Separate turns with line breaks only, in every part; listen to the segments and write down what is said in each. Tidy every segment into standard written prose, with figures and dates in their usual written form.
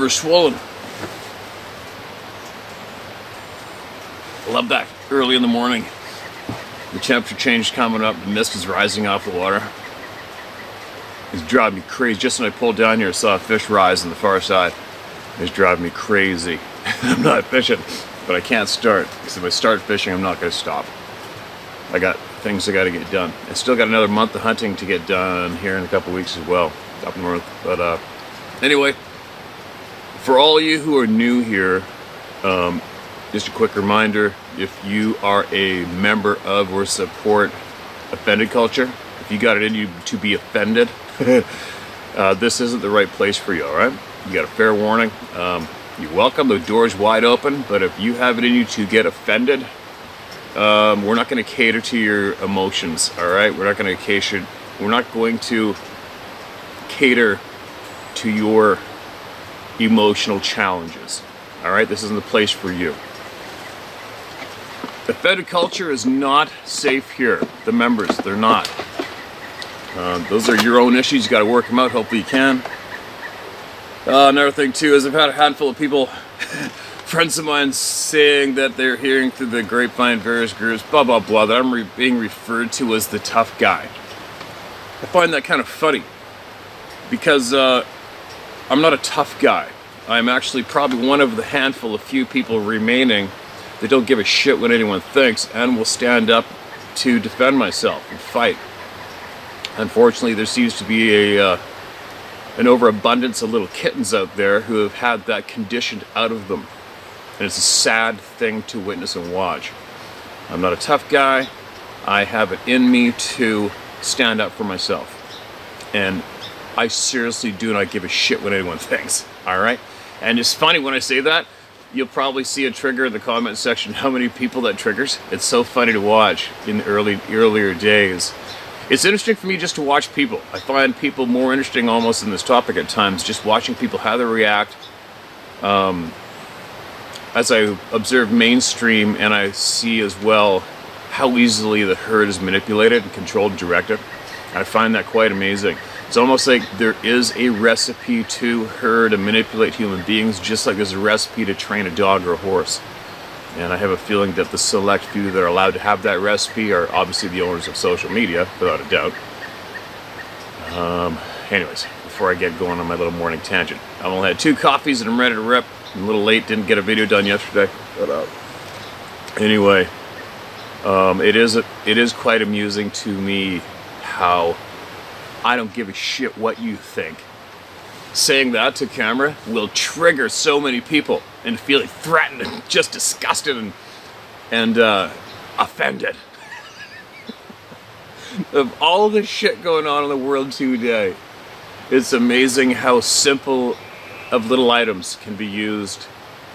liver's swollen. I love that early in the morning. The temperature change coming up, the mist is rising off the water. It's driving me crazy. Just when I pulled down here, I saw a fish rise on the far side. It's driving me crazy. I'm not fishing, but I can't start, because if I start fishing, I'm not going to stop. I got things I got to get done. I still got another month of hunting to get done here in a couple weeks as well, up north. But anyway, for all of you who are new here, just a quick reminder, if you are a member of or support offended culture, if you got it in you to be offended, this isn't the right place for you, alright? You got a fair warning. You're welcome, the door's wide open, but if you have it in you to get offended, we're not going to cater to your emotions, alright? We're not going to cater to your emotional challenges, alright? This isn't the place for you. Offended culture is not safe here. The members, they're not. Those are your own issues. You got to work them out. Hopefully you can. Another thing too is I've had a handful of people, friends of mine, saying that they're hearing through the grapevine, various groups, blah blah blah, that I'm being referred to as the tough guy. I find that kind of funny because I'm not a tough guy. I'm actually probably one of the handful of few people remaining that don't give a shit what anyone thinks and will stand up to defend myself and fight. Unfortunately, there seems to be an overabundance of little kittens out there who have had that conditioned out of them. And it's a sad thing to witness and watch. I'm not a tough guy. I have it in me to stand up for myself. And I seriously do not give a shit what anyone thinks, alright? And it's funny when I say that, you'll probably see a trigger in the comment section, how many people that triggers. It's so funny to watch in the earlier days. It's interesting for me just to watch people. I find people more interesting almost in this topic at times, just watching people, how they react. As I observe mainstream, and I see as well how easily the herd is manipulated and controlled and directed. I find that quite amazing. It's almost like there is a recipe to herd and manipulate human beings, just like there's a recipe to train a dog or a horse. And I have a feeling that the select few that are allowed to have that recipe are obviously the owners of social media, without a doubt. Anyways, before I get going on my little morning tangent, I've only had 2 coffees and I'm ready to rip. I'm a little late, didn't get a video done yesterday. But anyway, it is quite amusing to me how I don't give a shit what you think. Saying that to camera will trigger so many people into feeling threatened and just disgusted and offended. Of all the shit going on in the world today, it's amazing how simple of little items can be used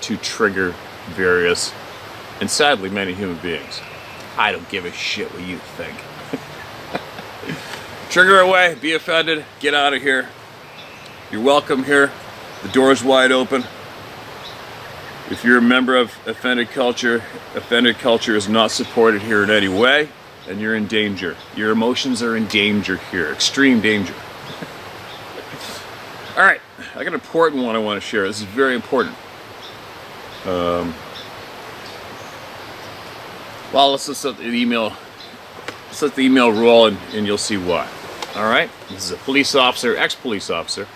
to trigger various, and sadly many, human beings. I don't give a shit what you think. Trigger away, be offended, get out of here. You're welcome here. The door's wide open. If you're a member of offended culture is not supported here in any way, and you're in danger. Your emotions are in danger here, extreme danger. Alright, I got an important one I want to share. This is very important. Well, let's let the email roll and you'll see why. Alright, this is a police officer, ex-police officer,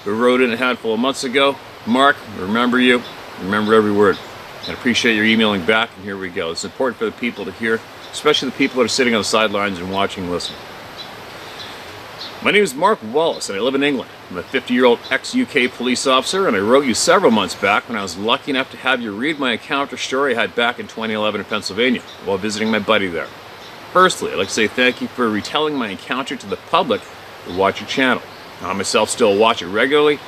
who wrote in a handful of months ago. Mark, remember you, remember every word. I appreciate your emailing back, and here we go. It's important for the people to hear, especially the people that are sitting on the sidelines and watching and listening. My name is Mark Wallace, and I live in England. I'm a 50-year-old ex-UK police officer, and I wrote you several months back when I was lucky enough to have you read my encounter story I had back in 2011 in Pennsylvania while visiting my buddy there. Firstly, I'd like to say thank you for retelling my encounter to the public who watch your channel. I myself still watch it regularly,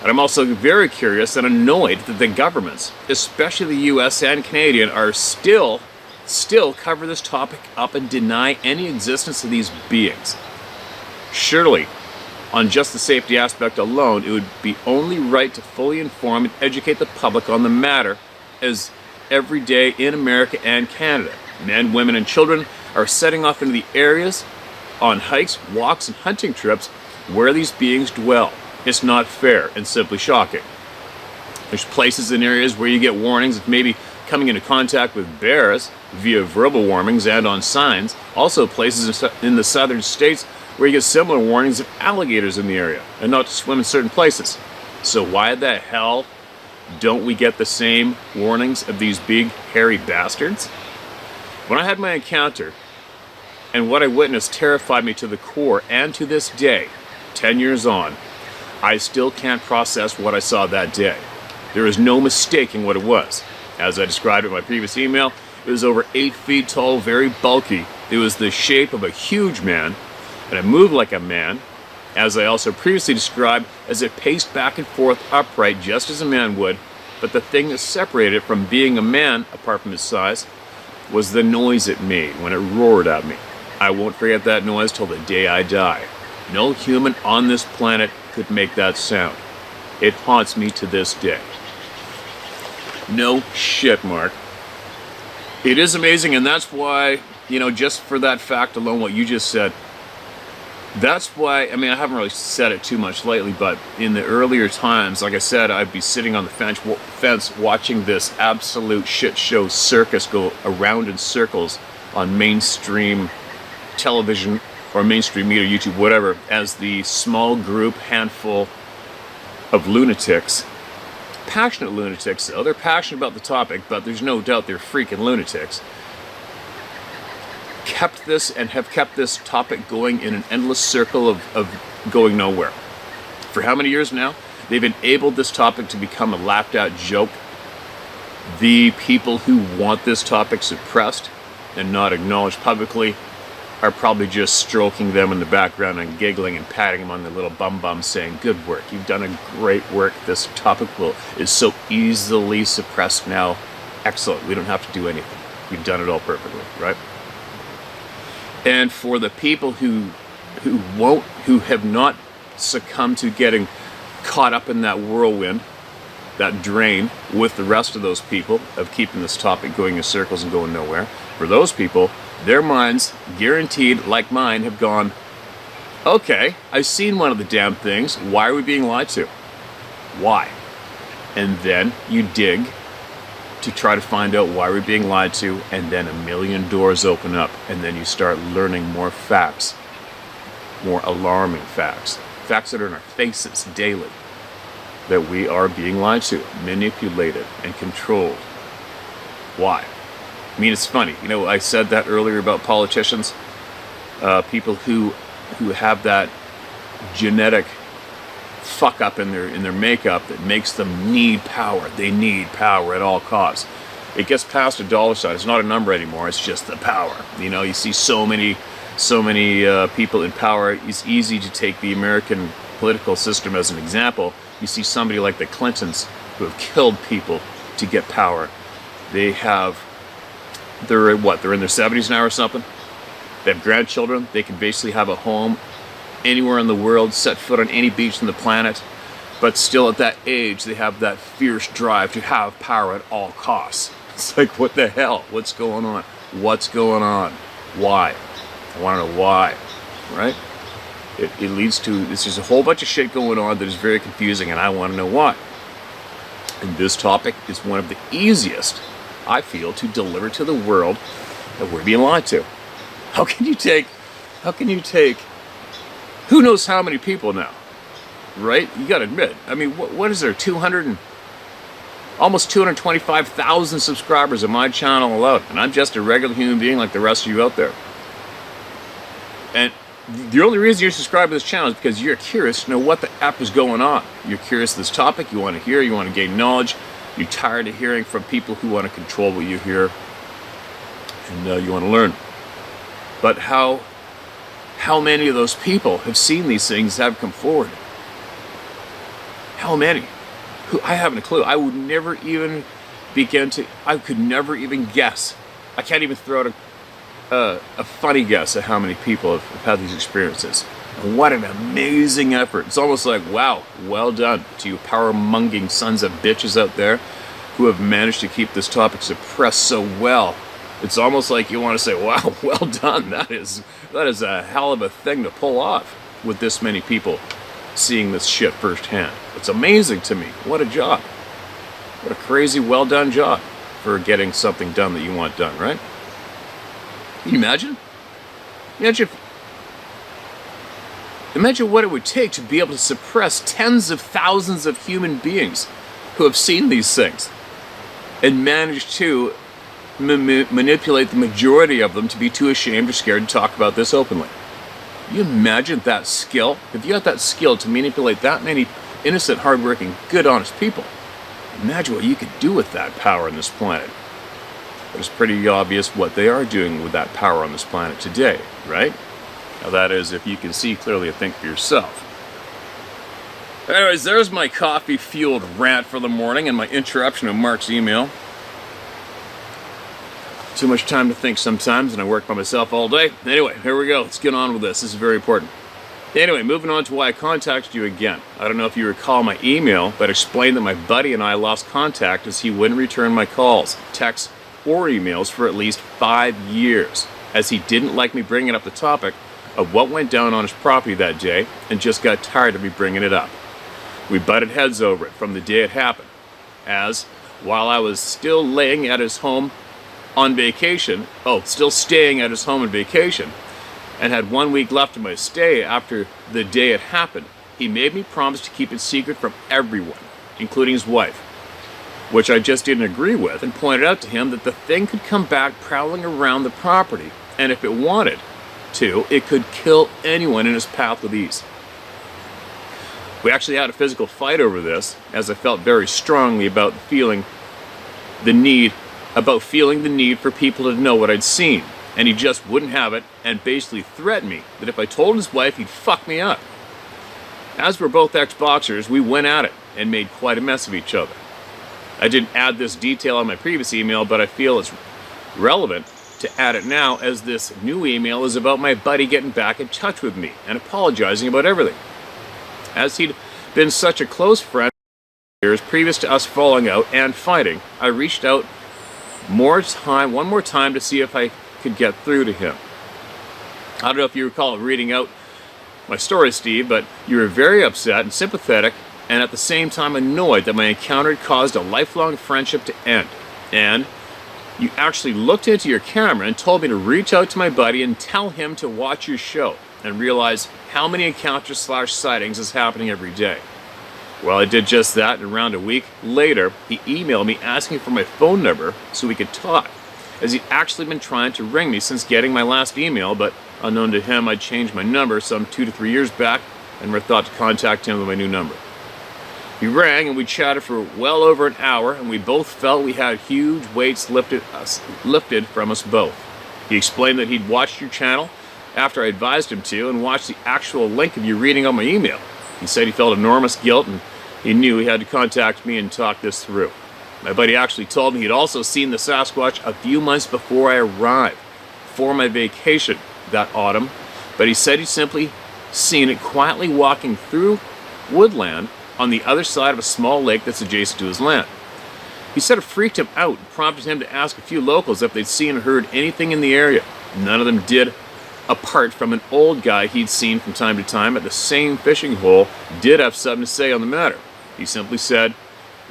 and I'm also very curious and annoyed that the governments, especially the US and Canadian, are still cover this topic up and deny any existence of these beings. Surely, on just the safety aspect alone, it would be only right to fully inform and educate the public on the matter, as every day in America and Canada, men, women, and children are setting off into the areas on hikes, walks, and hunting trips where these beings dwell. It's not fair and simply shocking. There's places and areas where you get warnings of maybe coming into contact with bears via verbal warnings and on signs. Also places in the southern states where you get similar warnings of alligators in the area and not to swim in certain places. So why the hell don't we get the same warnings of these big hairy bastards? When I had my encounter, and what I witnessed terrified me to the core, and to this day, 10 years on, I still can't process what I saw that day. There is no mistaking what it was. As I described in my previous email, it was over 8 feet tall, very bulky. It was the shape of a huge man, and it moved like a man, as I also previously described, as it paced back and forth upright just as a man would. But the thing that separated it from being a man, apart from its size, was the noise it made when it roared at me. I won't forget that noise till the day I die. No human on this planet could make that sound. It haunts me to this day. No shit, Mark. It is amazing, and that's why, you know, just for that fact alone, what you just said, that's why, I mean, I haven't really said it too much lately, but in the earlier times, like I said, I'd be sitting on the fence watching this absolute shit show circus go around in circles on mainstream television or mainstream media, YouTube, whatever, as the small group handful of lunatics, passionate lunatics, though, they're passionate about the topic, but there's no doubt they're freaking lunatics, kept this and have kept this topic going in an endless circle of going nowhere. For how many years now? They've enabled this topic to become a laughed out joke. The people who want this topic suppressed and not acknowledged publicly are probably just stroking them in the background and giggling and patting them on their little bum saying, good work, you've done a great work, this topic is so easily suppressed now, excellent, we don't have to do anything, you've done it all perfectly, right? And for the people who have not succumbed to getting caught up in that whirlwind, that drain with the rest of those people of keeping this topic going in circles and going nowhere, for those people, their minds, guaranteed, like mine, have gone, okay, I've seen one of the damn things, why are we being lied to? Why? And then you dig to try to find out why we're being lied to, and then a million doors open up, and then you start learning more facts, more alarming facts, facts that are in our faces daily, that we are being lied to, manipulated, and controlled. Why? I mean, it's funny. You know, I said that earlier about politicians, people who have that genetic fuck up in their makeup that makes them need power. They need power at all costs. It gets past a dollar sign. It's not a number anymore. It's just the power. You know, you see so many people in power. It's easy to take the American political system as an example. You see somebody like the Clintons who have killed people to get power. They're in their 70s now or something. They have grandchildren. They can basically have a home anywhere in the world, set foot on any beach on the planet, but still at that age they have that fierce drive to have power at all costs. It's like, what the hell? What's going on? What's going on? Why? I want to know why, right? It leads to, this is a whole bunch of shit going on that is very confusing, and I want to know why. And this topic is one of the easiest, I feel, to deliver to the world that we're being lied to. How can you take who knows how many people now, right? You got to admit, I mean, what is there, almost 225,000 subscribers on my channel alone, and I'm just a regular human being like the rest of you out there. And the only reason you're subscribed to this channel is because you're curious to know what the F is going on. You're curious to this topic, you want to hear, you want to gain knowledge, you're tired of hearing from people who want to control what you hear, and you want to learn. But how many of those people have seen these things, have come forward? How many? I haven't a clue. I would never even I could never even guess. I can't even throw out a funny guess at how many people have had these experiences. And what an amazing effort. It's almost like, wow, well done to you power-monging sons of bitches out there who have managed to keep this topic suppressed so well. It's almost like you want to say, wow, well done. That is a hell of a thing to pull off with this many people seeing this shit firsthand. It's amazing to me. What a job. What a crazy, well done job for getting something done that you want done, right? Can you imagine? Imagine what it would take to be able to suppress tens of thousands of human beings who have seen these things and manage to manipulate the majority of them to be too ashamed or scared to talk about this openly. You imagine that skill? If you had that skill to manipulate that many innocent, hardworking, good, honest people, imagine what you could do with that power on this planet. But it's pretty obvious what they are doing with that power on this planet today, right? Now that is, if you can see clearly and think for yourself. Anyways, there's my coffee-fueled rant for the morning and my interruption of Mark's email. Too much time to think sometimes, and I work by myself all day. Anyway, here we go. Let's get on with this. This is very important. Anyway, moving on to why I contacted you again. I don't know if you recall my email, but I explained that my buddy and I lost contact as he wouldn't return my calls, texts, or emails for at least 5 years, as he didn't like me bringing up the topic of what went down on his property that day and just got tired of me bringing it up. We butted heads over it from the day it happened, as while I was still laying at his home on vacation, still staying at his home on vacation, and had 1 week left of my stay after the day it happened, he made me promise to keep it secret from everyone, including his wife, which I just didn't agree with, and pointed out to him that the thing could come back prowling around the property, and if it wanted to, it could kill anyone in its path with ease. We actually had a physical fight over this, as I felt very strongly about feeling the need for people to know what I'd seen, and he just wouldn't have it, and basically threatened me that if I told his wife, he'd fuck me up. As we're both ex-boxers, we went at it and made quite a mess of each other. I didn't add this detail on my previous email, but I feel it's relevant to add it now, as this new email is about my buddy getting back in touch with me and apologizing about everything. As he'd been such a close friend years previous to us falling out and fighting, I reached out one more time to see if I could get through to him. I don't know if you recall reading out my story, Steve, but you were very upset and sympathetic, and at the same time annoyed that my encounter had caused a lifelong friendship to end. And you actually looked into your camera and told me to reach out to my buddy and tell him to watch your show and realize how many encounters/sightings is happening every day. Well, I did just that, and around a week later, he emailed me asking for my phone number so we could talk, as he'd actually been trying to ring me since getting my last email, but unknown to him, I'd changed my number some 2 to 3 years back and never thought to contact him with my new number. He rang and we chatted for well over an hour, and we both felt we had huge weights lifted from us both. He explained that he'd watched your channel after I advised him to, and watched the actual link of you reading on my email. He said he felt enormous guilt, and he knew he had to contact me and talk this through. My buddy actually told me he'd also seen the Sasquatch a few months before I arrived for my vacation that autumn, but he said he'd simply seen it quietly walking through woodland on the other side of a small lake that's adjacent to his land. He said it freaked him out and prompted him to ask a few locals if they'd seen or heard anything in the area. None of them did, apart from an old guy he'd seen from time to time at the same fishing hole did have something to say on the matter. He simply said,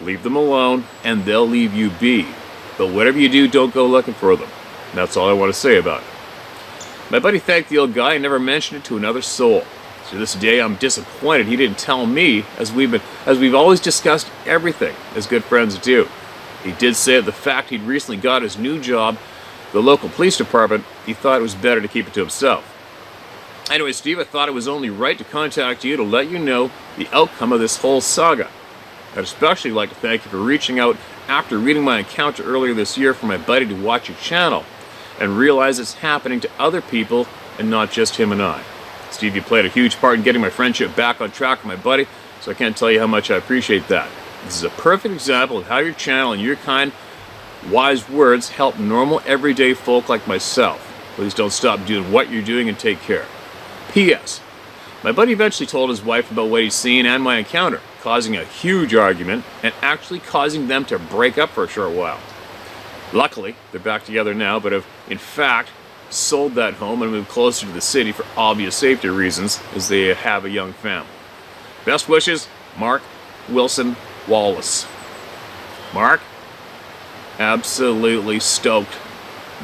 "Leave them alone and they'll leave you be. But whatever you do, don't go looking for them." That's all I want to say about it. My buddy thanked the old guy and never mentioned it to another soul. To this day, I'm disappointed he didn't tell me, as we've always discussed everything as good friends do. He did say that the fact he'd recently got his new job, the local police department, he thought it was better to keep it to himself. Anyway, Steve, I thought it was only right to contact you to let you know the outcome of this whole saga. I'd especially like to thank you for reaching out after reading my encounter earlier this year for my buddy to watch your channel and realize it's happening to other people and not just him and I. Steve, you played a huge part in getting my friendship back on track with my buddy, so I can't tell you how much I appreciate that. This is a perfect example of how your channel and your kind, wise words help normal, everyday folk like myself. Please don't stop doing what you're doing and take care. P.S. My buddy eventually told his wife about what he'd seen and my encounter, causing a huge argument and actually causing them to break up for a short while. Luckily, they're back together now, but have, in fact, sold that home and moved closer to the city for obvious safety reasons, as they have a young family. Best wishes, Mark Wilson Wallace. Mark, absolutely stoked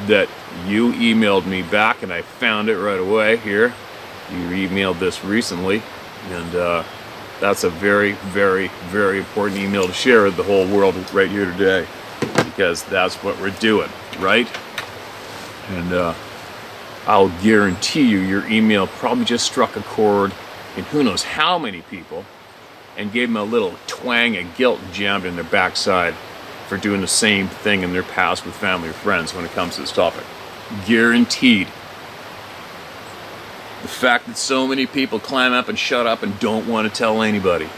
that you emailed me back, and I found it right away here. You emailed this recently, and that's a very, very, very important email to share with the whole world right here today, because that's what we're doing, right? And I'll guarantee you your email probably just struck a chord in who knows how many people and gave them a little twang of guilt jammed in their backside for doing the same thing in their past with family or friends when it comes to this topic. Guaranteed. The fact that so many people climb up and shut up and don't want to tell anybody.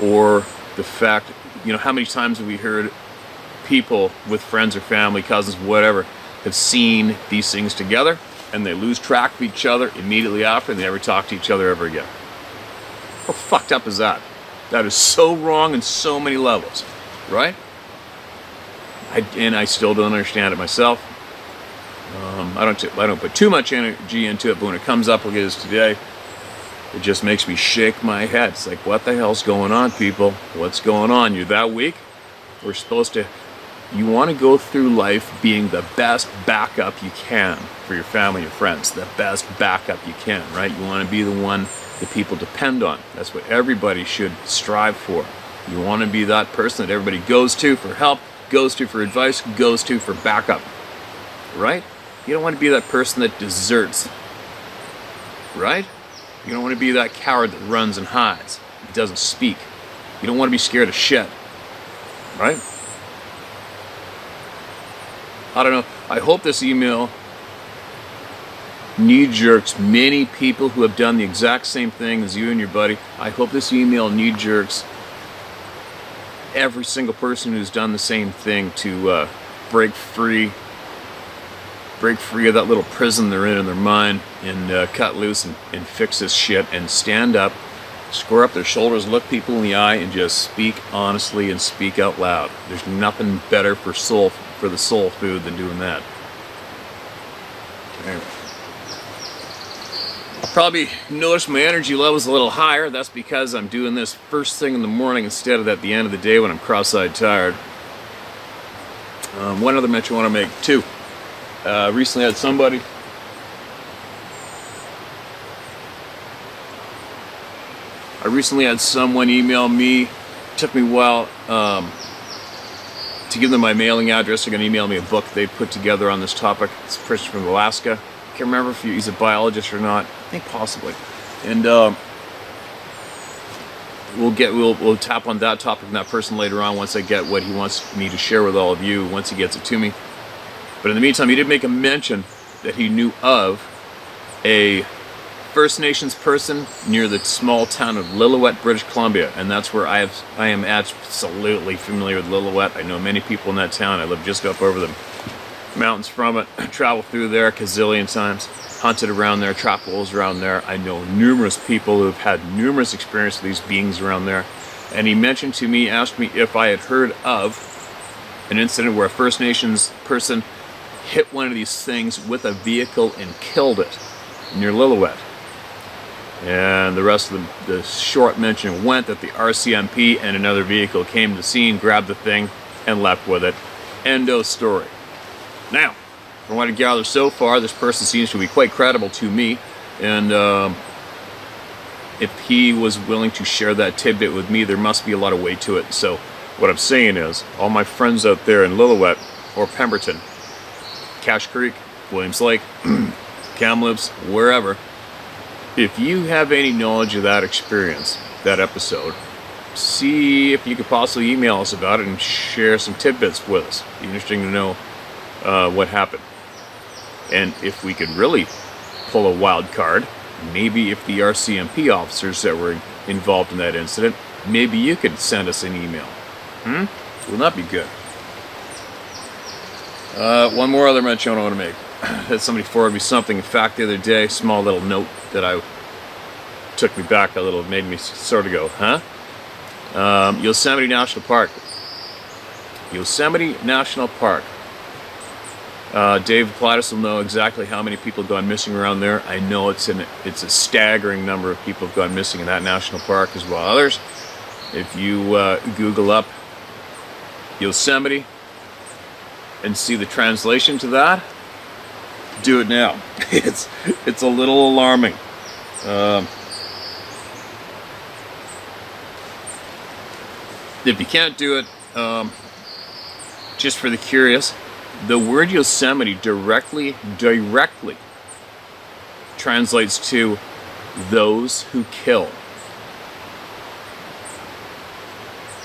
Or the fact, you know, how many times have we heard people with friends or family, cousins, whatever, have seen these things together and they lose track of each other immediately after and they never talk to each other ever again. How fucked up is that? That is so wrong in so many levels, right? I still don't understand it myself. I don't put too much energy into it, but when it comes up like it is today, it just makes me shake my head. It's like, what the hell's going on, people? What's going on? You're that weak? We're supposed to... You want to go through life being the best backup you can for your family and friends. The best backup you can, right? You want to be the one that people depend on. That's what everybody should strive for. You want to be that person that everybody goes to for help, goes to for advice, goes to for backup, right? You don't want to be that person that deserts, right? You don't want to be that coward that runs and hides, doesn't speak. You don't want to be scared of shit, right? I don't know. I hope this email knee-jerks many people who have done the exact same thing as you and your buddy. I hope this email knee-jerks every single person who's done the same thing to break free of that little prison they're in their mind and cut loose and fix this shit and stand up, square up their shoulders, look people in the eye, and just speak honestly and speak out loud. There's nothing better for the soul food than doing that. Anyway. I'll probably notice my energy level's a little higher. That's because I'm doing this first thing in the morning instead of at the end of the day when I'm cross-eyed tired. One other mention I want to make too. Recently had somebody someone email me. It took me a while to give them my mailing address. They're going to email me a book they put together on this topic. It's a person from Alaska. I can't remember if he's a biologist or not. I think possibly. And we'll tap on that topic and that person later on once I get what he wants me to share with all of you once he gets it to me. But in the meantime, he did make a mention that he knew of a First Nations person near the small town of Lillooet, British Columbia, and that's where I am absolutely familiar with Lillooet. I know many people in that town. I live just up over the mountains from it. Traveled through there a gazillion times, hunted around there, trapped wolves around there. I know numerous people who have had numerous experiences with these beings around there. And he mentioned to me, asked me if I had heard of an incident where a First Nations person hit one of these things with a vehicle and killed it near Lillooet. And the rest of the short mention went that the RCMP and another vehicle came to the scene, grabbed the thing, and left with it. End of story. Now, from what I gather so far, this person seems to be quite credible to me, and if he was willing to share that tidbit with me, there must be a lot of weight to it. So what I'm saying is, all my friends out there in Lillooet or Pemberton, Cache Creek, Williams Lake, Kamloops, wherever, if you have any knowledge of that experience, that episode, see if you could possibly email us about it and share some tidbits with us. It'd be interesting to know what happened. And if we could really pull a wild card, maybe if the RCMP officers that were involved in that incident, maybe you could send us an email. Wouldn't that be good? One more other mention I want to make. Had somebody forward me something. In fact, the other day, small little note that took me back a little, made me sort of go, huh? Yosemite National Park. Yosemite National Park. Dave Plattis will know exactly how many people have gone missing around there. I know it's a staggering number of people have gone missing in that national park, as well as others. If you Google up Yosemite and see the translation to that, do it now. It's a little alarming. If you can't do it, just for the curious, the word Yosemite directly translates to those who kill.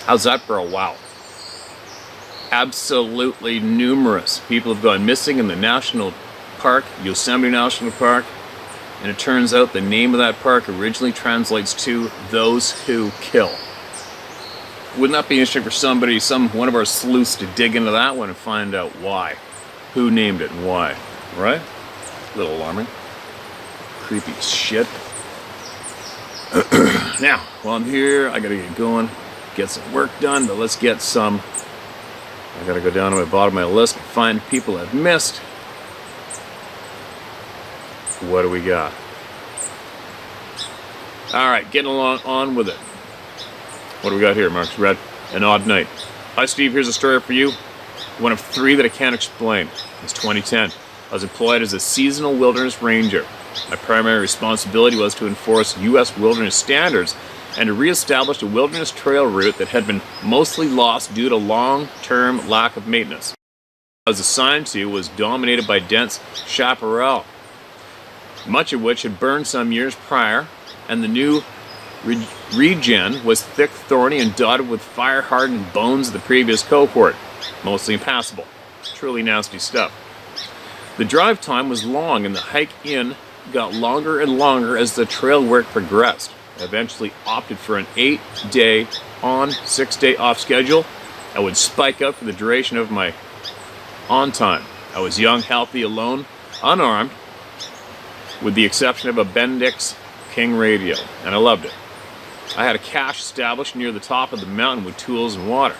How's that for a wow? Absolutely numerous people have gone missing in the national park, Yosemite National Park, and it turns out the name of that park originally translates to those who kill. Wouldn't that be interesting for one of our sleuths to dig into that one and find out why? Who named it and why? Right? A little alarming. Creepy shit. Now, while I'm here, I gotta get going, get some work done, but let's get some. I gotta go down to the bottom of my list and find people I've missed. What do we got? Alright, getting on with it. What do we got here, Mark's Red? An odd night. Hi Steve, here's a story for you. One of three that I can't explain. It's 2010. I was employed as a seasonal wilderness ranger. My primary responsibility was to enforce U.S. wilderness standards and to reestablish a wilderness trail route that had been mostly lost due to long-term lack of maintenance. I was assigned to was dominated by dense chaparral, much of which had burned some years prior, and the new region was thick, thorny, and dotted with fire-hardened bones of the previous cohort, mostly impassable. Truly nasty stuff. The drive time was long, and the hike in got longer and longer as the trail work progressed. I eventually opted for an 8-day on, 6-day off schedule. I would spike up for the duration of my on time. I was young, healthy, alone, unarmed, with the exception of a Bendix King radio, and I loved it. I had a cache established near the top of the mountain with tools and water.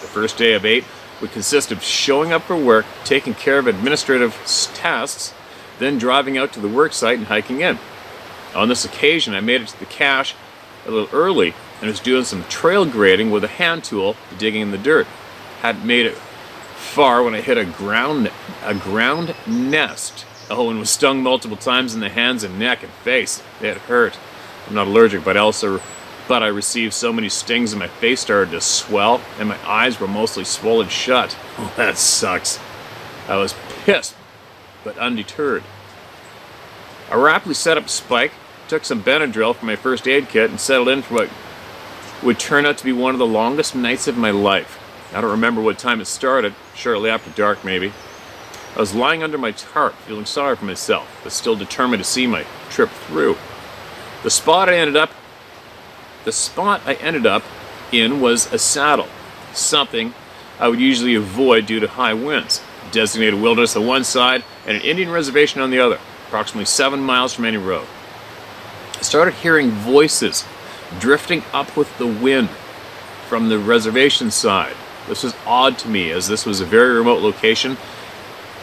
The first day of 8 would consist of showing up for work, taking care of administrative tasks, then driving out to the work site and hiking in. On this occasion, I made it to the cache a little early and was doing some trail grading with a hand tool, digging in the dirt. Hadn't made it far when I hit a ground nest. Oh, and was stung multiple times in the hands and neck and face. It hurt. I'm not allergic, but I received so many stings and my face started to swell and my eyes were mostly swollen shut. Oh, that sucks. I was pissed, but undeterred. I rapidly set up a spike, took some Benadryl from my first aid kit, and settled in for what would turn out to be one of the longest nights of my life. I don't remember what time it started, shortly after dark maybe. I was lying under my tarp, feeling sorry for myself, but still determined to see my trip through. The spot I ended up in was a saddle, something I would usually avoid due to high winds. Designated wilderness on one side and an Indian reservation on the other, approximately 7 miles from any road. I started hearing voices drifting up with the wind from the reservation side. This was odd to me, as this was a very remote location,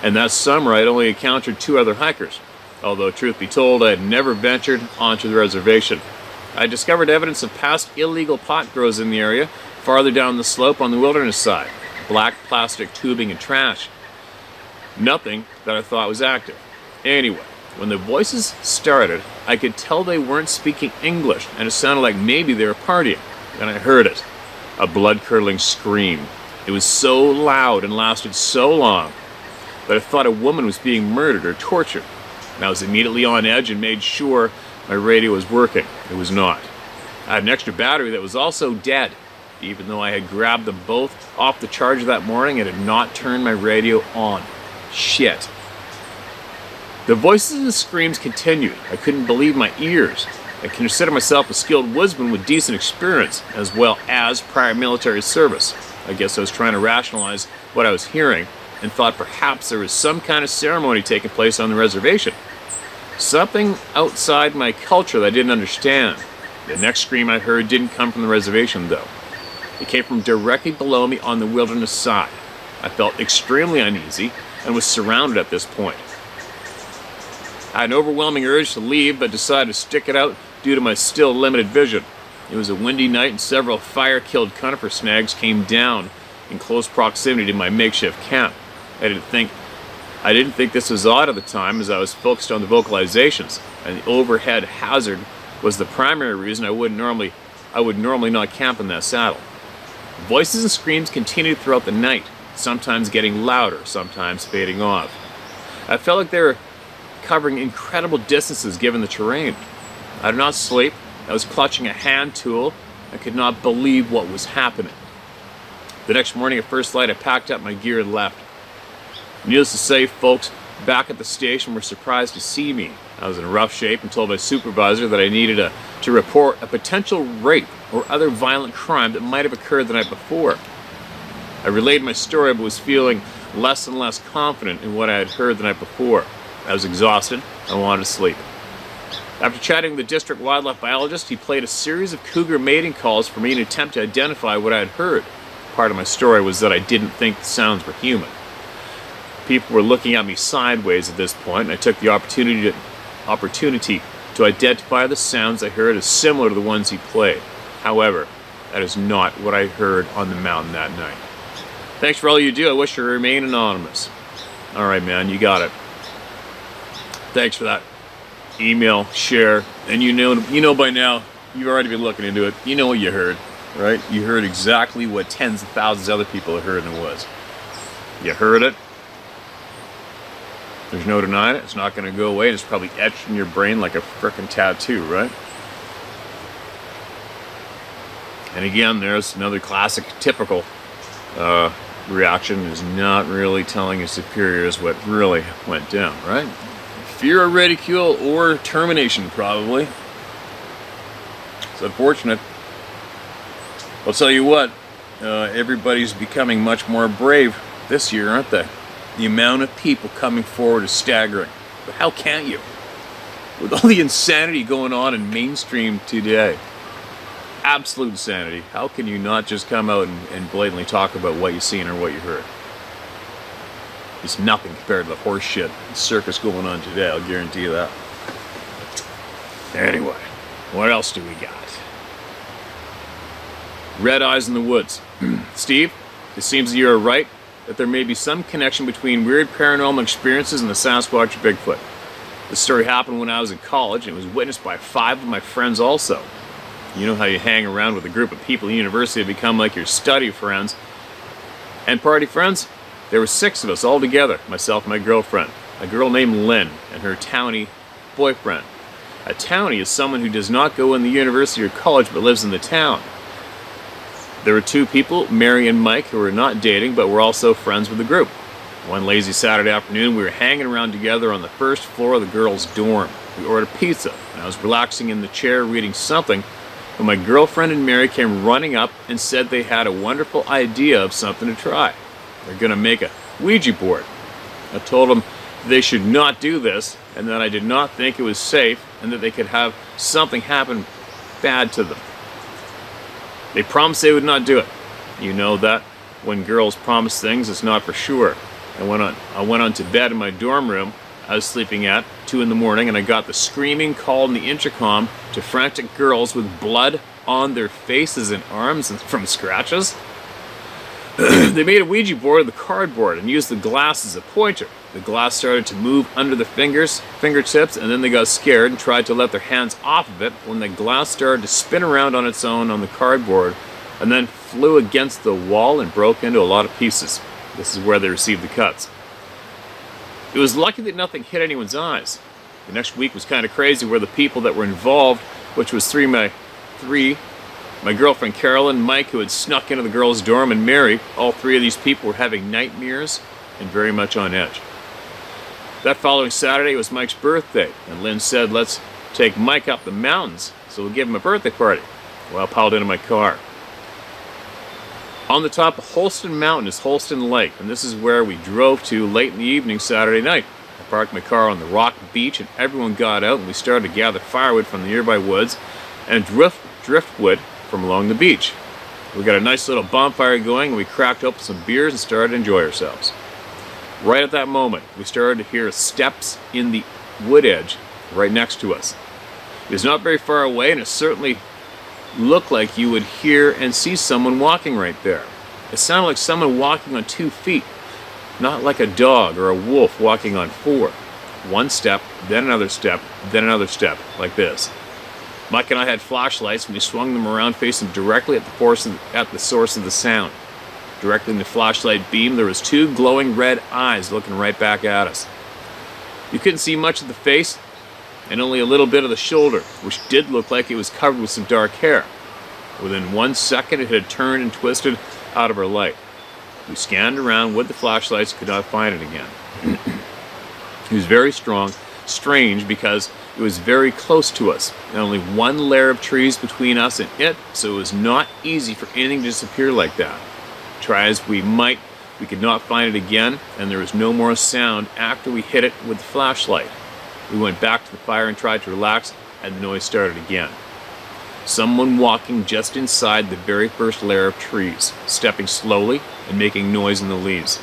and that summer I had only encountered 2 other hikers, although truth be told I had never ventured onto the reservation. I discovered evidence of past illegal pot grows in the area, farther down the slope on the wilderness side. Black plastic tubing and trash. Nothing that I thought was active. Anyway, when the voices started, I could tell they weren't speaking English, and it sounded like maybe they were partying. Then I heard it. A blood-curdling scream. It was so loud and lasted so long that I thought a woman was being murdered or tortured. And I was immediately on edge and made sure my radio was working. It was not. I had an extra battery that was also dead, even though I had grabbed them both off the charger that morning and had not turned my radio on. Shit. The voices and screams continued. I couldn't believe my ears. I consider myself a skilled woodsman with decent experience, as well as prior military service. I guess I was trying to rationalize what I was hearing, and thought perhaps there was some kind of ceremony taking place on the reservation. Something outside my culture that I didn't understand. The next scream I heard didn't come from the reservation, though. It came from directly below me on the wilderness side. I felt extremely uneasy and was surrounded at this point. I had an overwhelming urge to leave, but decided to stick it out due to my still limited vision. It was a windy night and several fire-killed conifer snags came down in close proximity to my makeshift camp. I didn't think this was odd at the time, as I was focused on the vocalizations, and the overhead hazard was the primary reason I would normally not camp in that saddle. Voices and screams continued throughout the night, sometimes getting louder, sometimes fading off. I felt like they were covering incredible distances given the terrain. I did not sleep. I was clutching a hand tool. I could not believe what was happening. The next morning at first light, I packed up my gear and left. Needless to say, folks back at the station were surprised to see me. I was in rough shape and told my supervisor that I needed to report a potential rape or other violent crime that might have occurred the night before. I relayed my story, but was feeling less and less confident in what I had heard the night before. I was exhausted. I wanted to sleep. After chatting with the district wildlife biologist, he played a series of cougar mating calls for me in an attempt to identify what I had heard. Part of my story was that I didn't think the sounds were human. People were looking at me sideways at this point, and I took the opportunity to identify the sounds I heard as similar to the ones he played. However, that is not what I heard on the mountain that night. Thanks for all you do. I wish you remain anonymous. All right, man, you got it. Thanks for that. Email, share, and you know by now, you've already been looking into it. You know what you heard, right? You heard exactly what tens of thousands of other people have heard in the woods. You heard it. There's no denying it. It's not going to go away. It's probably etched in your brain like a frickin' tattoo, right? And again, there's another classic, typical reaction is not really telling your superiors what really went down, right? Fear of ridicule or termination, probably. It's unfortunate. I'll tell you what, everybody's becoming much more brave this year, aren't they? The amount of people coming forward is staggering. But how can't you? With all the insanity going on in mainstream today, absolute insanity, how can you not just come out and blatantly talk about what you've seen or what you heard? It's nothing compared to the horse shit and circus going on today, I'll guarantee you that. Anyway, what else do we got? Red eyes in the woods. Steve, it seems that you're right that there may be some connection between weird paranormal experiences and the Sasquatch or Bigfoot. This story happened when I was in college and it was witnessed by 5 of my friends also. You know how you hang around with a group of people at university that become like your study friends and party friends? There were 6 of us all together, myself and my girlfriend, a girl named Lynn and her townie boyfriend. A townie is someone who does not go in the university or college but lives in the town. There were 2 people, Mary and Mike, who were not dating but were also friends with the group. One lazy Saturday afternoon, we were hanging around together on the first floor of the girls' dorm. We ordered pizza, and I was relaxing in the chair reading something when my girlfriend and Mary came running up and said they had a wonderful idea of something to try. They're going to make a Ouija board. I told them they should not do this, and that I did not think it was safe, and that they could have something happen bad to them. They promised they would not do it. You know that when girls promise things, it's not for sure. I went on to bed in my dorm room I was sleeping at 2 in the morning, and I got the screaming call in the intercom to frantic girls with blood on their faces and arms and from scratches. They made a Ouija board with the cardboard and used the glass as a pointer. The glass started to move under the fingertips, and then they got scared and tried to let their hands off of it when the glass started to spin around on its own on the cardboard and then flew against the wall and broke into a lot of pieces. This is where they received the cuts. It was lucky that nothing hit anyone's eyes. The next week was kind of crazy, where the people that were involved, which was my girlfriend Carolyn, Mike, who had snuck into the girls' dorm, and Mary, all 3 of these people were having nightmares and very much on edge. That following Saturday was Mike's birthday, and Lynn said, let's take Mike up the mountains, so we'll give him a birthday party. Well, I piled into my car. On the top of Holston Mountain is Holston Lake, and this is where we drove to late in the evening Saturday night. I parked my car on the rock beach, and everyone got out, and we started to gather firewood from the nearby woods and driftwood from along the beach. We got a nice little bonfire going, and we cracked open some beers and started to enjoy ourselves. Right at that moment, we started to hear steps in the wood edge right next to us. It was not very far away, and it certainly looked like you would hear and see someone walking right there. It sounded like someone walking on 2 feet, not like a dog or a wolf walking on 4. One step, then another step, then another step, like this. Mike and I had flashlights and we swung them around facing directly at the source of the sound. Directly in the flashlight beam, there was 2 glowing red eyes looking right back at us. You couldn't see much of the face and only a little bit of the shoulder, which did look like it was covered with some dark hair. Within 1 second, it had turned and twisted out of our light. We scanned around with the flashlights, could not find it again. It was very strange because it was very close to us, and only 1 layer of trees between us and it, so it was not easy for anything to disappear like that. Try as we might, we could not find it again, and there was no more sound after we hit it with the flashlight. We went back to the fire and tried to relax, and the noise started again. Someone walking just inside the very first layer of trees, stepping slowly and making noise in the leaves.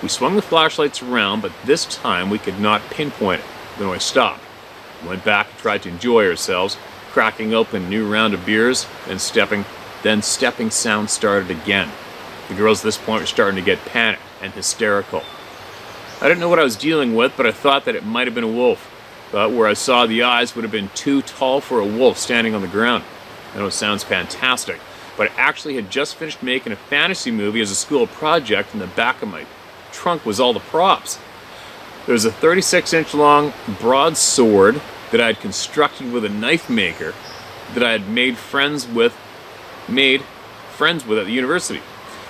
We swung the flashlights around, but this time we could not pinpoint it. The noise stopped. We went back and tried to enjoy ourselves, cracking open a new round of beers, and then stepping sound started again. The girls at this point were starting to get panicked and hysterical. I didn't know what I was dealing with, but I thought that it might have been a wolf. But where I saw the eyes would have been too tall for a wolf standing on the ground. I know it sounds fantastic, but I actually had just finished making a fantasy movie as a school project, and the back of my trunk was all the props. There was a 36-inch long broadsword that I had constructed with a knife maker that I had made friends with at the university.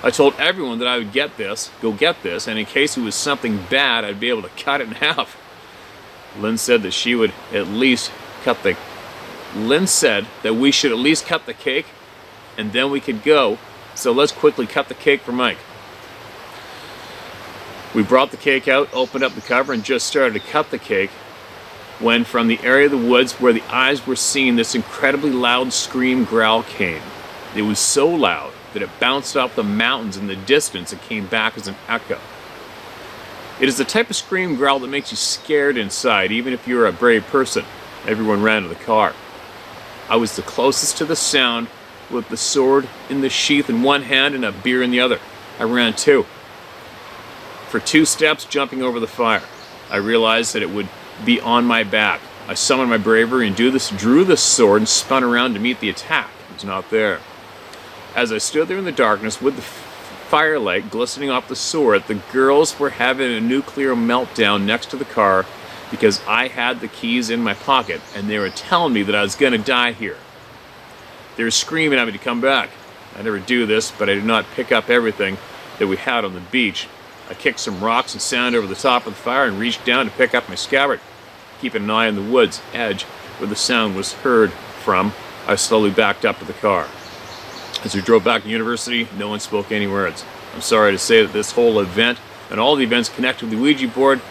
I told everyone that I would go get this, and in case it was something bad, I'd be able to cut it in half. Lynn said that we should at least cut the cake, and then we could go, so let's quickly cut the cake for Mike. We brought the cake out, opened up the cover, and just started to cut the cake when from the area of the woods where the eyes were seen, this incredibly loud scream growl came. It was so loud that it bounced off the mountains in the distance and came back as an echo. It is the type of scream growl that makes you scared inside, even if you're a brave person. Everyone ran to the car. I was the closest to the sound with the sword in the sheath in one hand and a beer in the other. I ran too. For 2 steps, jumping over the fire. I realized that it would be on my back. I summoned my bravery and drew the sword and spun around to meet the attack. It was not there. As I stood there in the darkness with the firelight glistening off the sword, the girls were having a nuclear meltdown next to the car because I had the keys in my pocket and they were telling me that I was going to die here. They were screaming at me to come back. I never do this, but I did not pick up everything that we had on the beach. I kicked some rocks and sand over the top of the fire and reached down to pick up my scabbard. Keeping an eye on the wood's edge where the sound was heard from, I slowly backed up to the car. As we drove back to university, no one spoke any words. I'm sorry to say that this whole event and all the events connected with the Ouija board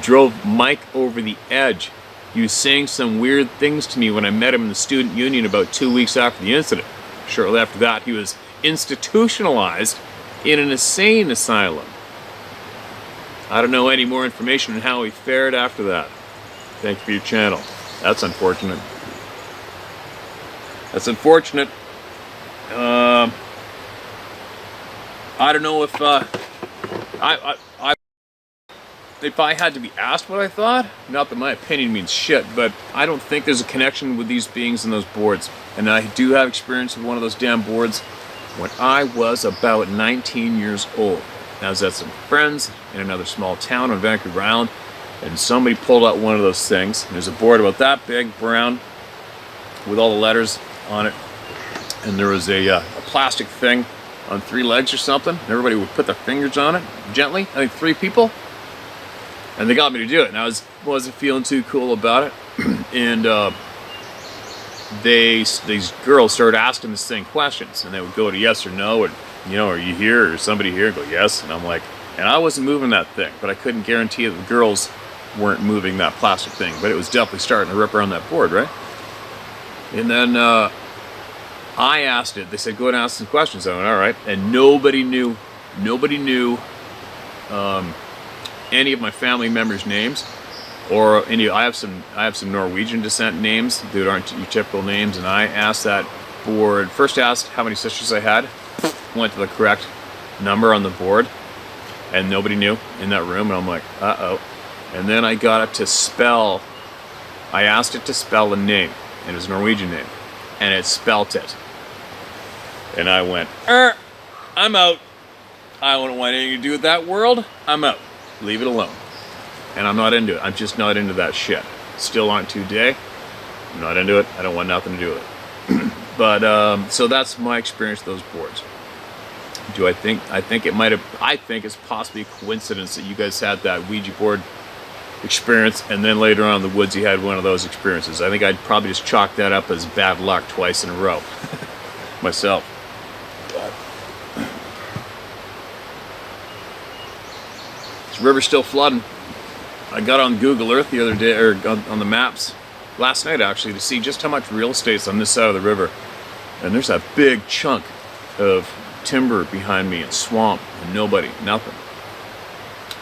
drove Mike over the edge. He was saying some weird things to me when I met him in the student union about 2 weeks after the incident. Shortly after that, he was institutionalized in an insane asylum. I don't know any more information on how he fared after that. Thank you for your channel. That's unfortunate. That's unfortunate. I don't know if if I had to be asked what I thought, not that my opinion means shit, but I don't think there's a connection with these beings and those boards. And I do have experience with one of those damn boards when I was about 19 years old. I was at some friends in another small town on Vancouver Island, and somebody pulled out one of those things. There's a board about that big, brown, with all the letters on it. And there was a plastic thing on 3 legs or something. And everybody would put their fingers on it gently. I think 3 people. And they got me to do it. And I wasn't feeling too cool about it. And these girls started asking this thing questions. And they would go to yes or no. And, you know, are you here? Or somebody here? And go, yes. And I'm like, and I wasn't moving that thing. But I couldn't guarantee that the girls weren't moving that plastic thing. But it was definitely starting to rip around that board, right? And then I asked it. They said, go ahead and ask some questions. I went, all right. And nobody knew any of my family members' names, or any. I have some Norwegian descent names that aren't your typical names. And I asked that board, first asked how many sisters I had. went to the correct number on the board, and nobody knew in that room, and I'm like, uh-oh. And then I got it to spell, I asked it to spell a name, and it was a Norwegian name, and it spelt it. And I went, I'm out. I wouldn't want anything to do with that world. I'm out. Leave it alone. And I'm not into it. I'm just not into that shit. Still aren't today. I'm not into it. I don't want nothing to do with it. But, so that's my experience with those boards. I think it might have, I think it's possibly a coincidence that you guys had that Ouija board experience, and then later on in the woods you had one of those experiences. I think I'd probably just chalk that up as bad luck twice in a row. Myself. This river's still flooding. I got on Google Earth the other day, or on the maps last night actually, to see just how much real estate's on this side of the river. And there's that big chunk of timber behind me and swamp and nobody, nothing.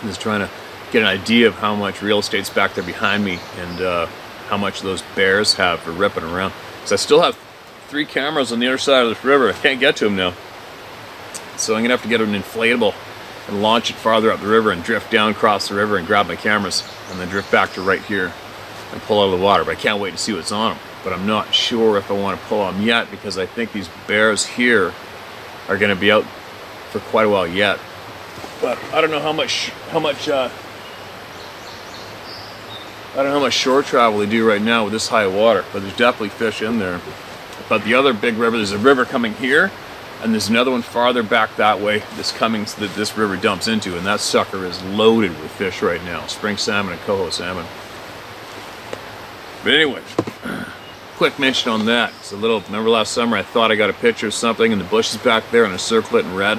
I'm just trying to get an idea of how much real estate's back there behind me, and how much those bears have for ripping around. Because I still have 3 cameras on the other side of this river. I can't get to them now. So I'm gonna have to get an inflatable and launch it farther up the river and drift down across the river and grab my cameras and then drift back to right here and pull out of the water. But I can't wait to see what's on them. But I'm not sure if I want to pull them yet, because I think these bears here are going to be out for quite a while yet. But I don't know how much shore travel they do right now with this high water. But there's definitely fish in there. But the other big river, there's a river coming here, and there's another one farther back that way that this river dumps into, and that sucker is loaded with fish right now. Spring salmon and coho salmon. But anyway, quick mention on that. It's a little, remember last summer I thought I got a picture of something in the bushes back there and I circled it in red?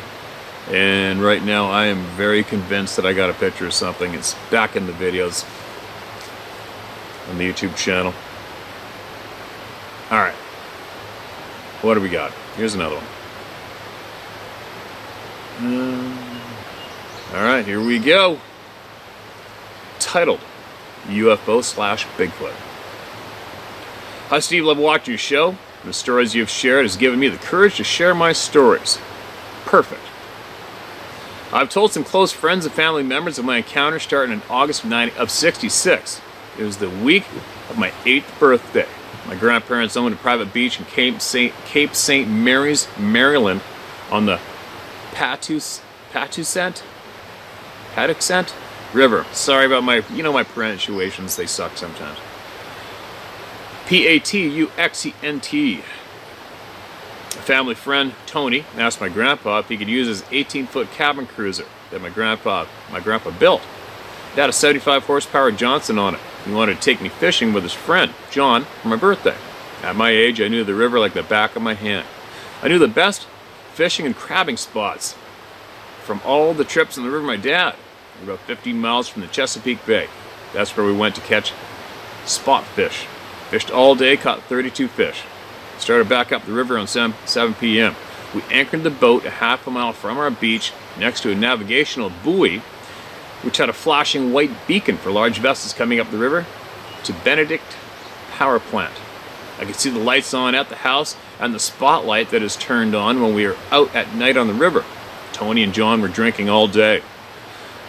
And right now I am very convinced that I got a picture of something. It's back in the videos on the YouTube channel. Alright. What do we got? Here's another one. Alright, here we go. Titled UFO/Bigfoot. Hi Steve, love watching your show. And the stories you have shared has given me the courage to share my stories. Perfect. I've told some close friends and family members of my encounter starting in August of '66. It was the week of my 8th birthday. My grandparents owned a private beach in Cape St. Mary's, Maryland, on the Patuxent River. Sorry about my pronunciations, they suck sometimes. Patuxent. A family friend, Tony, asked my grandpa if he could use his 18-foot cabin cruiser that my grandpa built. It had a 75 horsepower Johnson on it. He wanted to take me fishing with his friend, John, for my birthday. At my age, I knew the river like the back of my hand. I knew the best fishing and crabbing spots from all the trips on the river my dad. We were about 15 miles from the Chesapeake Bay. That's where we went to catch spot fish. Fished all day, caught 32 fish. Started back up the river around 7 p.m. We anchored the boat a half a mile from our beach next to a navigational buoy, which had a flashing white beacon for large vessels coming up the river to Benedict Power Plant. I could see the lights on at the house and the spotlight that is turned on when we are out at night on the river. Tony and John were drinking all day.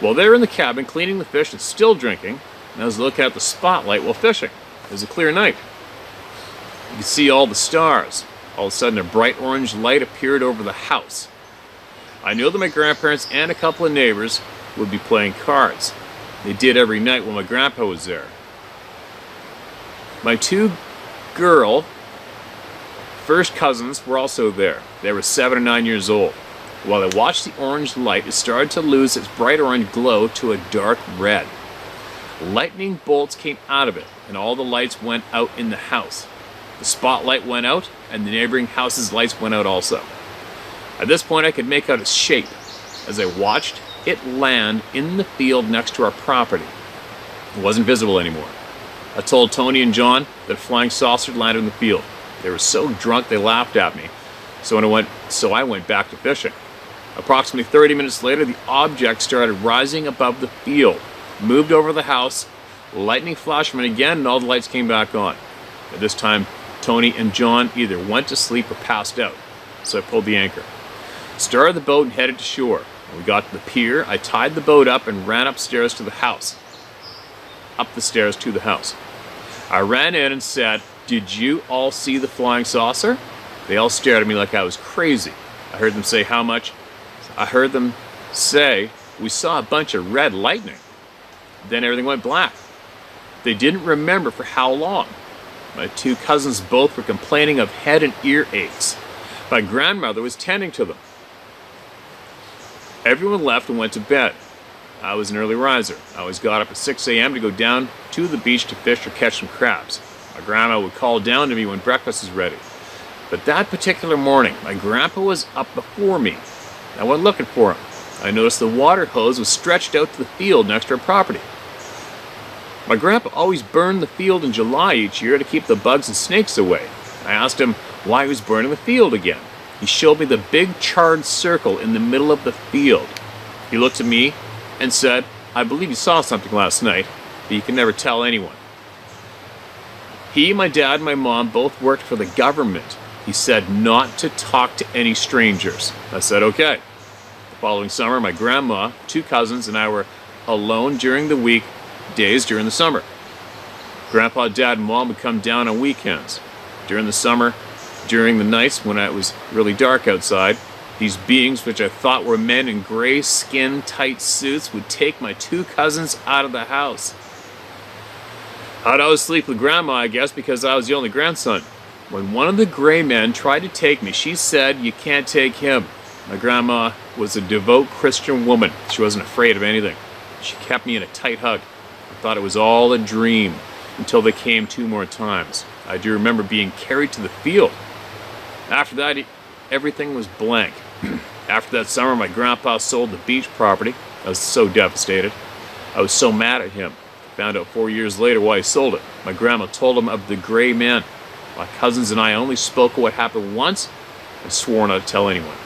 While they were in the cabin cleaning the fish and still drinking, I was looking at the spotlight while fishing. It was a clear night. You could see all the stars. All of a sudden, a bright orange light appeared over the house. I knew that my grandparents and a couple of neighbors would be playing cards. They did every night when my grandpa was there. My 2 girl first cousins were also there. They were 7 and 9 years old. While I watched the orange light, it started to lose its bright orange glow to a dark red. Lightning bolts came out of it, and all the lights went out in the house. The spotlight went out, and the neighboring house's lights went out also. At this point, I could make out its shape. As I watched it land in the field next to our property, it wasn't visible anymore. I told Tony and John that a flying saucer landed in the field. They were so drunk they laughed at me, so I went back to fishing. Approximately 30 minutes later, the object started rising above the field, moved over the house, lightning flashed again, and all the lights came back on. At this time, Tony and John either went to sleep or passed out, so I pulled the anchor. Started the boat and headed to shore. When we got to the pier, I tied the boat up and ran upstairs to the house. Up the stairs to the house. I ran in and said, "Did you all see the flying saucer?" They all stared at me like I was crazy. I heard them say how much? I heard them say, "We saw a bunch of red lightning." Then everything went black. They didn't remember for how long. My two cousins both were complaining of head and ear aches. My grandmother was tending to them. Everyone left and went to bed. I was an early riser. I always got up at 6 a.m. to go down to the beach to fish or catch some crabs. My grandma would call down to me when breakfast was ready. But that particular morning, my grandpa was up before me. I went looking for him. I noticed the water hose was stretched out to the field next to our property. My grandpa always burned the field in July each year to keep the bugs and snakes away. I asked him why he was burning the field again. He showed me the big charred circle in the middle of the field. He looked at me and said, "I believe you saw something last night, but you can never tell anyone." He, my dad, and my mom both worked for the government. He said not to talk to any strangers. I said, okay. The following summer, my grandma, two cousins, and I were alone during the weekdays during the summer. Grandpa, Dad, and Mom would come down on weekends. During the summer, during the nights when it was really dark outside, these beings, which I thought were men in gray skin tight suits, would take my two cousins out of the house. I'd always sleep with Grandma, I guess, because I was the only grandson. When one of the gray men tried to take me, she said, "You can't take him." My grandma was a devout Christian woman. She wasn't afraid of anything. She kept me in a tight hug. I thought it was all a dream until they came 2 more times. I do remember being carried to the field. After that, everything was blank. After that summer, my grandpa sold the beach property. I was so devastated. I was so mad at him. I found out 4 years later why he sold it. My grandma told him of the gray man. My cousins and I only spoke of what happened once and swore not to tell anyone.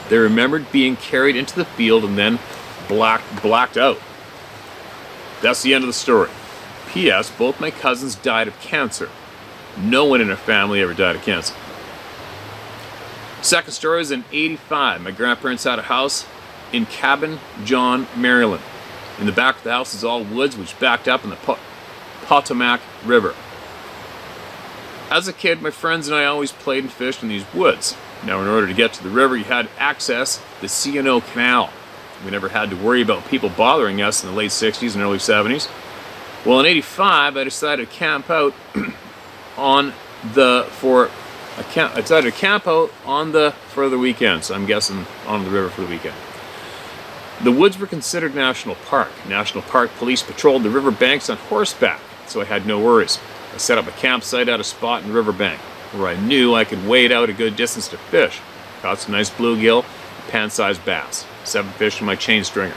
They remembered being carried into the field and then blacked out. That's the end of the story. P.S. Both my cousins died of cancer. No one in our family ever died of cancer. Second story is in '85. My grandparents had a house in Cabin John, Maryland. In the back of the house is all woods which backed up in the Potomac River. As a kid, my friends and I always played and fished in these woods. Now, in order to get to the river, you had to access the C&O Canal. We never had to worry about people bothering us in the late 60s and early 70s. Well, in '85, I decided to camp out for the weekend, so I'm guessing on the river for the weekend. The woods were considered National Park. National Park police patrolled the river banks on horseback, so I had no worries. I set up a campsite at a spot in the riverbank where I knew I could wade out a good distance to fish. Caught some nice bluegill, pan-sized bass, 7 fish in my chain stringer.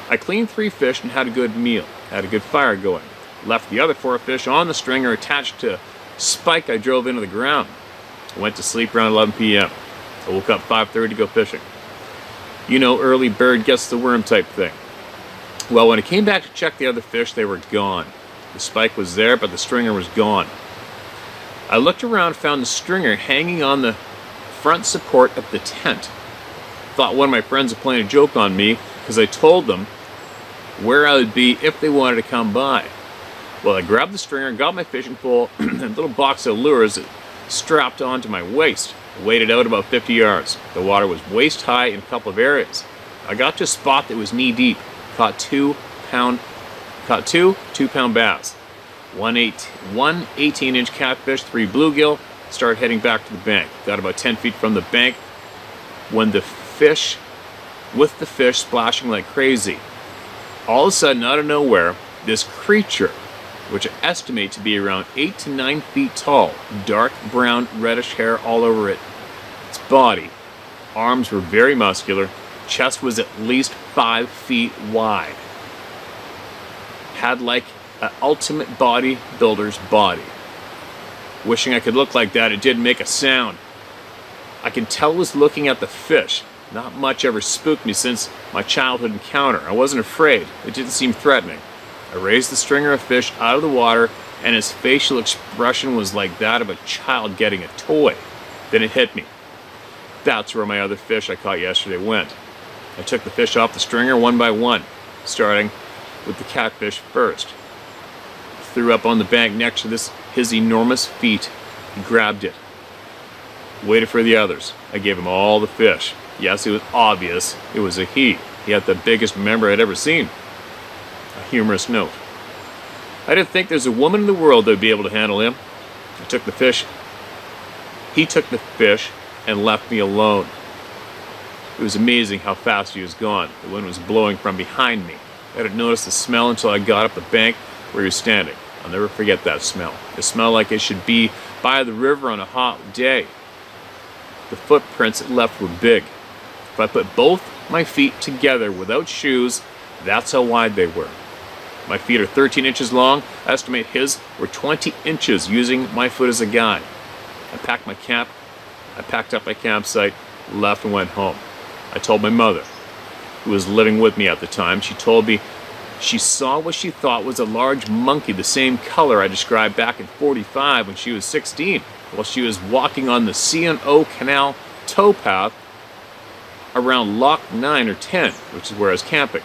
I cleaned 3 fish and had a good meal, had a good fire going. Left the other 4 fish on the stringer attached to a spike I drove into the ground. I went to sleep around 11 p.m. I woke up 5:30 to go fishing. You know, early bird gets the worm type thing. Well, when I came back to check the other fish, they were gone. The spike was there, but the stringer was gone. I looked around and found the stringer hanging on the front support of the tent. Thought one of my friends was playing a joke on me because I told them where I would be if they wanted to come by. Well, I grabbed the stringer, got my fishing pole, and a little box of lures strapped onto my waist. I waded out about 50 yards. The water was waist high in a couple of areas. I got to a spot that was knee deep. Caught two 2-pound bass. One 18-inch catfish, 3 bluegill. Started heading back to the bank. Got about 10 feet from the bank when the fish splashing like crazy. All of a sudden, out of nowhere, this creature, which I estimate to be around 8 to 9 feet tall, dark brown reddish hair all over its body. Arms were very muscular. Chest was at least 5 feet wide. Had like an ultimate bodybuilder's body. Wishing I could look like that, it didn't make a sound. I can tell it was looking at the fish. Not much ever spooked me since my childhood encounter. I wasn't afraid. It didn't seem threatening. I raised the stringer of fish out of the water, and its facial expression was like that of a child getting a toy. Then it hit me. That's where my other fish I caught yesterday went. I took the fish off the stringer one by one, starting with the catfish first. Threw up on the bank next to his enormous feet. He grabbed it. Waited for the others. I gave him all the fish. Yes, it was obvious it was a he. He had the biggest member I'd ever seen. A humorous note. I didn't think there's a woman in the world that would be able to handle him. I took the fish. He took the fish and left me alone. It was amazing how fast he was gone. The wind was blowing from behind me. I hadn't noticed the smell until I got up the bank where he was standing. I'll never forget that smell. It smelled like it should be by the river on a hot day. The footprints it left were big. If I put both my feet together without shoes, that's how wide they were. My feet are 13 inches long. I estimate his were 20 inches using my foot as a guide. I packed up my campsite, left and went home. I told my mother, who was living with me at the time. She told me she saw what she thought was a large monkey, the same color I described back in '45 when she was 16, while she was walking on the C&O Canal towpath around Loch 9 or 10, which is where I was camping.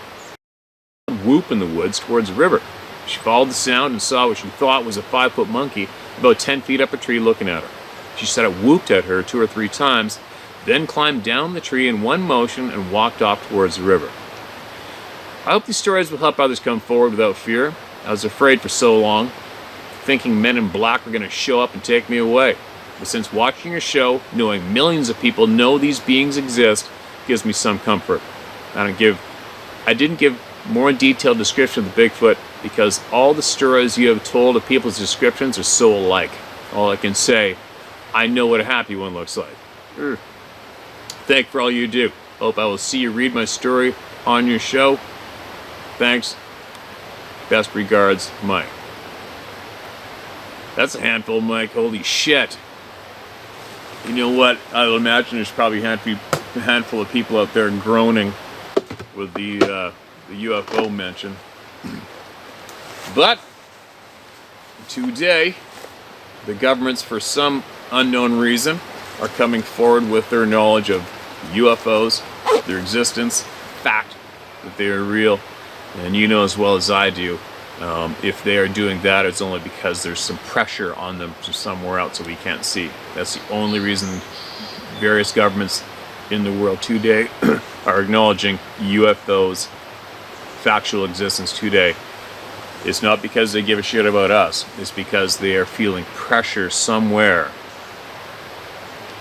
A whoop in the woods towards the river. She followed the sound and saw what she thought was a 5-foot monkey about 10 feet up a tree looking at her. She said it whooped at her 2 or 3 times, then climbed down the tree in one motion and walked off towards the river. I hope these stories will help others come forward without fear. I was afraid for so long, thinking men in black were going to show up and take me away. But since watching your show, knowing millions of people know these beings exist, gives me some comfort. I didn't give more detailed description of the Bigfoot because all the stories you have told of people's descriptions are so alike. All I can say, I know what a happy one looks like. Thank you for all you do. Hope I will see you read my story on your show. Thanks. Best regards, Mike. That's a handful, Mike. Holy shit. You know what? I would imagine there's probably a handful of people out there groaning with the UFO mention. But today, the governments, for some unknown reason, are coming forward with their knowledge of UFOs, their existence, fact that they are real. And you know as well as I do, if they are doing that, it's only because there's some pressure on them from somewhere else that we can't see. That's the only reason various governments in the world today are acknowledging UFOs' factual existence today. It's not because they give a shit about us. It's because they are feeling pressure somewhere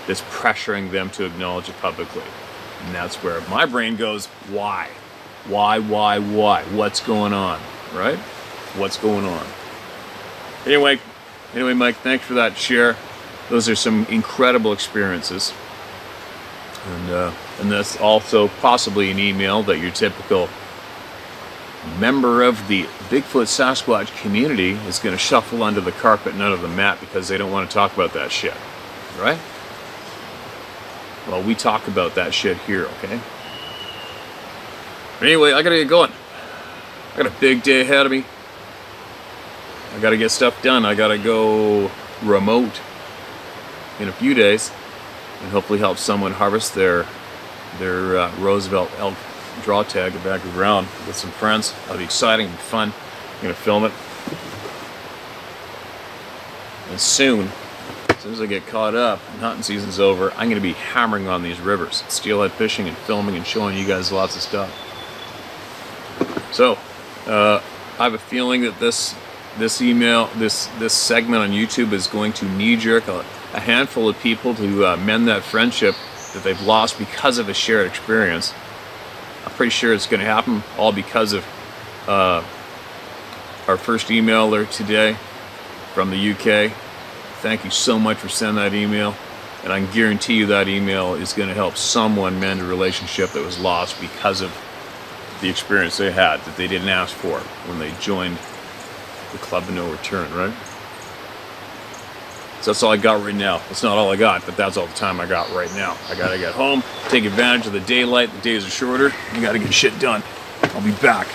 that's pressuring them to acknowledge it publicly. And that's where my brain goes, why? Why? What's going on, right? What's going on? Anyway, Mike, thanks for that share. Those are some incredible experiences. And that's also possibly an email that your typical member of the Bigfoot Sasquatch community is going to shuffle under the carpet and under the mat because they don't want to talk about that shit, right? Well, we talk about that shit here, okay? But anyway, I gotta get going. I got a big day ahead of me. I gotta get stuff done. I gotta go remote in a few days and hopefully help someone harvest their Roosevelt elk draw tag back to the ground with some friends. That'll be exciting and fun. I'm gonna film it. And soon, as soon as I get caught up and hunting season's over, I'm gonna be hammering on these rivers, steelhead fishing and filming and showing you guys lots of stuff. So, I have a feeling that this segment on YouTube is going to knee-jerk a handful of people to mend that friendship that they've lost because of a shared experience. I'm pretty sure it's going to happen all because of our first emailer today from the UK. Thank you so much for sending that email, and I can guarantee you that email is going to help someone mend a relationship that was lost because of the experience they had that they didn't ask for when they joined the Club of No Return, right? So that's all I got right now. That's not all I got, but that's all the time I got right now. I gotta get home, take advantage of the daylight. The days are shorter. You gotta get shit done. I'll be back.